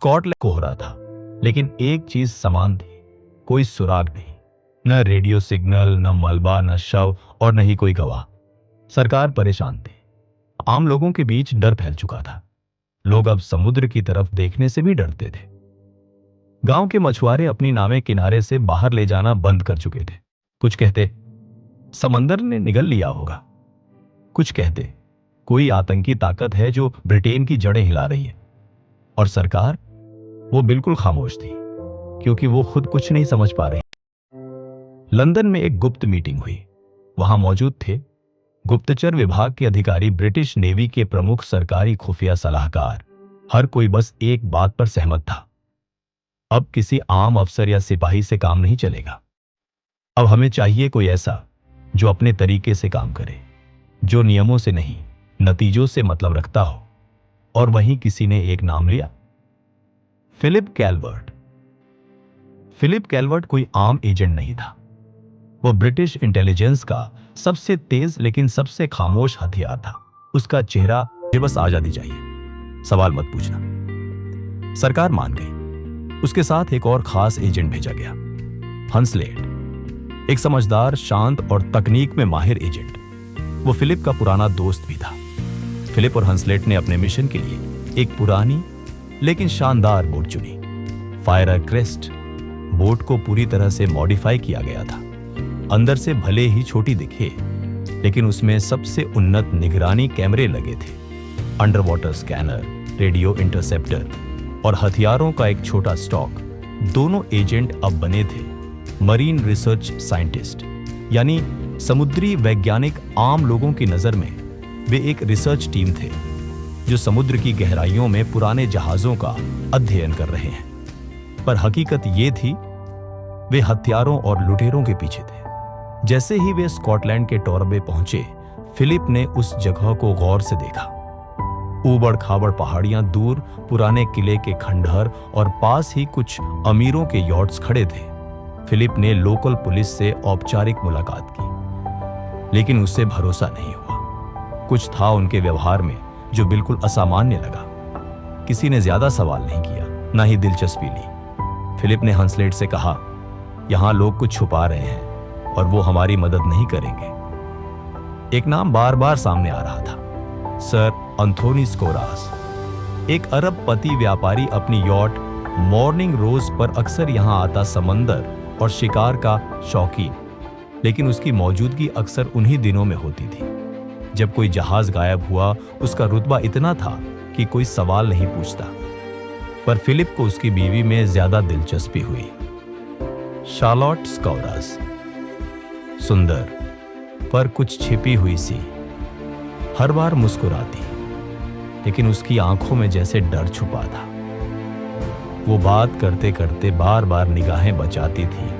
Scotland कोहरा था, लेकिन एक चीज समान थी, कोई सुराग नहीं, न रेडियो सिग्नल, न मलबा, न शव और न ही कोई गवाह। सरकार परेशान थी, आम लोगों के बीच डर फैल चुका था। लोग अब समुद्र की तरफ देखने से भी डरते थे। गांव के मछुआरे अपनी नावें किनारे से बाहर ले जाना बंद कर चुके थे। कुछ कहते समंदर ने निगल लिया होगा, कुछ कहते कोई आतंकी ताकत है जो ब्रिटेन की जड़ें हिला रही है। और सरकार, वो बिल्कुल खामोश थी, क्योंकि वो खुद कुछ नहीं समझ पा रही। लंदन में एक गुप्त मीटिंग हुई। वहां मौजूद थे गुप्तचर विभाग के अधिकारी, ब्रिटिश नेवी के प्रमुख, सरकारी खुफिया सलाहकार। हर कोई बस एक बात पर सहमत था, अब किसी आम अफसर या सिपाही से काम नहीं चलेगा। अब हमें चाहिए कोई ऐसा जो अपने तरीके से काम करे, जो नियमों से नहीं नतीजों से मतलब रखता हो। और वहीं किसी ने एक नाम लिया, फिलिप कैलवर्ट। फिलिप कैलवर्ट कोई आम एजेंट नहीं था, वो ब्रिटिश इंटेलिजेंस का सबसे तेज लेकिन सबसे खामोश हथियार था। उसका चेहरा, मुझे बस आजादी चाहिए, सवाल मत पूछना। सरकार मान गई। उसके साथ एक और खास एजेंट भेजा गया, हंसलेट, एक समझदार, शांत और तकनीक में माहिर एजेंट। वो फिलिप का पुराना दोस्त भी था। फिलिप और हंसलेट ने अपने मिशन के लिए एक पुरानी लेकिन शानदार बोट चुनी, फायरर क्रेस्ट। बोट को पूरी तरह से मॉडिफाई किया गया था। अंदर से भले ही छोटी दिखे, लेकिन उसमें सबसे उन्नत निगरानी कैमरे लगे थे, under water scanner, radio interceptor और हथियारों का एक छोटा स्टॉक। दोनों एजेंट अब बने थे मरीन रिसर्च साइंटिस्ट, यानी समुद्री वैज्ञानिक। आम लोगों की नजर में वे एक रिसर्च टीम थे जो समुद्र की गहराइयों में पुराने जहाजों का अध्ययन कर रहे हैं। पर हकीकत ये थी, वे हथियारों और लुटेरों के पीछे थे। जैसे ही वे स्कॉटलैंड के टॉरबे पहुंचे, फिलिप ने उस जगह को गौर से देखा। ऊबड़ खाबड़ पहाड़ियां, दूर पुराने किले के खंडहर और पास ही कुछ अमीरों के यॉट्स खड़े थे। फिलिप ने लोकल पुलिस से औपचारिक मुलाकात की, लेकिन उससे भरोसा नहीं हुआ। कुछ था उनके व्यवहार में जो बिल्कुल असामान्य लगा। किसी ने ज्यादा सवाल नहीं किया, ना ही दिलचस्पी ली। फिलिप ने हंसलेट से कहा, यहां लोग कुछ छुपा रहे हैं और वो हमारी मदद नहीं करेंगे। एक नाम बार बार सामने आ रहा था, सर एंथोनी स्कोरास। एक अरब पति व्यापारी, अपनी यॉट मॉर्निंग रोज पर अक्सर यहां आता, समंदर और शिकार का शौकीन। लेकिन उसकी मौजूदगी अक्सर उन्हीं दिनों में होती थी जब कोई जहाज गायब हुआ। उसका रुतबा इतना था कि कोई सवाल नहीं पूछता। पर फिलिप को उसकी बीवी में ज्यादा दिलचस्पी हुई, शार्लोट स्कोरास। सुंदर, पर कुछ छिपी हुई सी, हर बार मुस्कुराती, लेकिन उसकी आंखों में जैसे डर छुपा था। वो बात करते करते बार बार निगाहें बचाती थी,